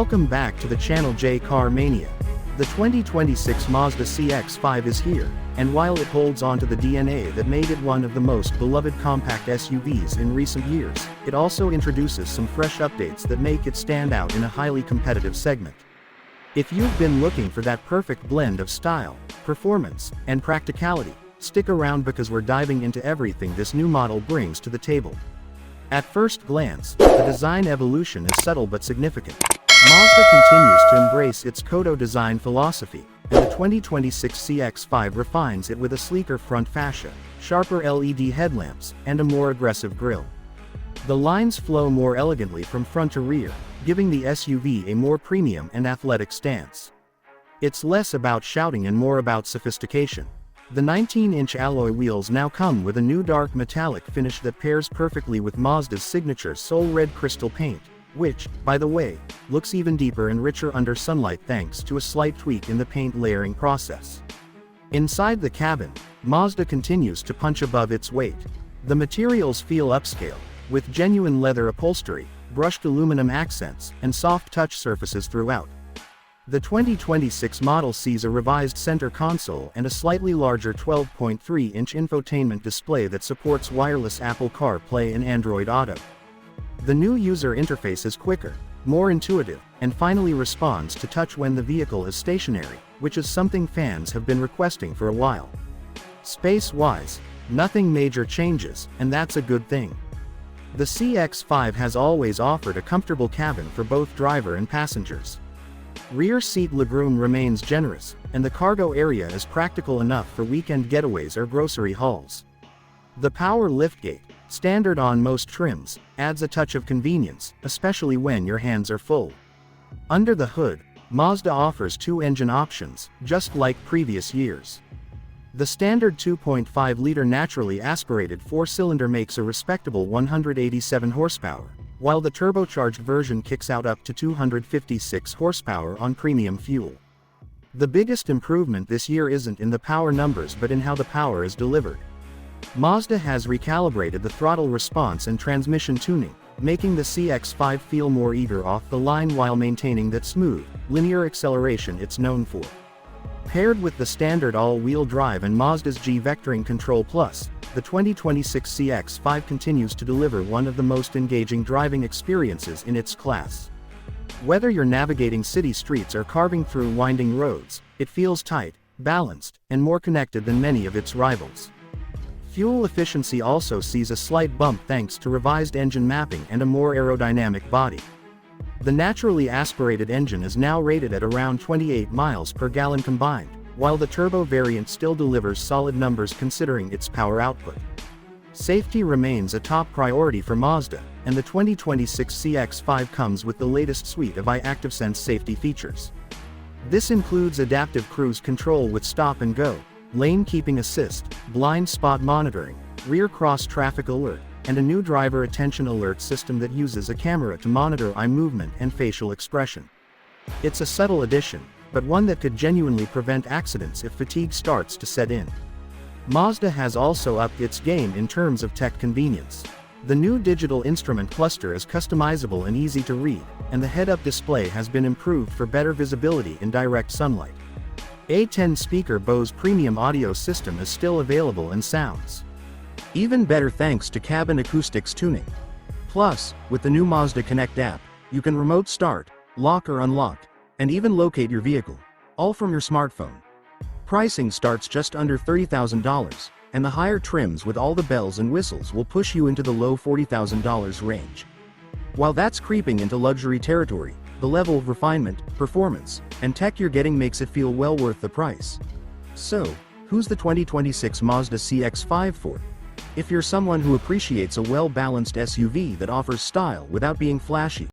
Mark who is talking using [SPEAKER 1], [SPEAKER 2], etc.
[SPEAKER 1] Welcome back to the channel J Car Mania. The 2026 Mazda CX-5 is here, and while it holds on to the DNA that made it one of the most beloved compact SUVs in recent years, it also introduces some fresh updates that make it stand out in a highly competitive segment. If you've been looking for that perfect blend of style, performance, and practicality, stick around because we're diving into everything this new model brings to the table. At first glance, the design evolution is subtle but significant. Mazda continues to embrace its Kodo design philosophy, and the 2026 CX-5 refines it with a sleeker front fascia, sharper LED headlamps, and a more aggressive grille. The lines flow more elegantly from front to rear, giving the SUV a more premium and athletic stance. It's less about shouting and more about sophistication. The 19-inch alloy wheels now come with a new dark metallic finish that pairs perfectly with Mazda's signature Soul Red crystal paint, which, by the way, looks even deeper and richer under sunlight thanks to a slight tweak in the paint layering process. Inside the cabin, Mazda continues to punch above its weight. The materials feel upscale, with genuine leather upholstery, brushed aluminum accents, and soft touch surfaces throughout. The 2026 model sees a revised center console and a slightly larger 12.3-inch infotainment display that supports wireless Apple CarPlay and Android Auto. The new user interface is quicker, more intuitive, and finally responds to touch when the vehicle is stationary, which is something fans have been requesting for a while. Space-wise, nothing major changes, and that's a good thing. The CX-5 has always offered a comfortable cabin for both driver and passengers. Rear seat legroom remains generous, and the cargo area is practical enough for weekend getaways or grocery hauls. The power liftgate, standard on most trims, adds a touch of convenience, especially when your hands are full. Under the hood, Mazda offers two engine options, just like previous years. The standard 2.5-liter naturally aspirated four-cylinder makes a respectable 187 horsepower, while the turbocharged version kicks out up to 256 horsepower on premium fuel. The biggest improvement this year isn't in the power numbers but in how the power is delivered. Mazda has recalibrated the throttle response and transmission tuning, making the CX-5 feel more eager off the line while maintaining that smooth, linear acceleration it's known for. Paired with the standard all-wheel drive and Mazda's G-Vectoring Control Plus, the 2026 CX-5 continues to deliver one of the most engaging driving experiences in its class. Whether you're navigating city streets or carving through winding roads, it feels tight, balanced, and more connected than many of its rivals. Fuel efficiency also sees a slight bump thanks to revised engine mapping and a more aerodynamic body. The naturally aspirated engine is now rated at around 28 miles per gallon combined, while the turbo variant still delivers solid numbers considering its power output. Safety remains a top priority for Mazda, and the 2026 CX-5 comes with the latest suite of iActiveSense safety features. This includes adaptive cruise control with stop and go, lane keeping assist, blind spot monitoring, rear cross traffic alert, and a new driver attention alert system that uses a camera to monitor eye movement and facial expression. It's a subtle addition, but one that could genuinely prevent accidents if fatigue starts to set in. Mazda has also upped its game in terms of tech convenience. The new digital instrument cluster is customizable and easy to read, and the head-up display has been improved for better visibility in direct sunlight. A 10-speaker Bose premium audio system is still available and sounds even better thanks to cabin acoustics tuning. Plus, with the new Mazda Connect app, you can remote start, lock or unlock, and even locate your vehicle, all from your smartphone. Pricing starts just under $30,000, and the higher trims with all the bells and whistles will push you into the low $40,000 range. While that's creeping into luxury territory, the level of refinement, performance, and tech you're getting makes it feel well worth the price. So, who's the 2026 Mazda CX-5 for? If you're someone who appreciates a well-balanced SUV that offers style without being flashy,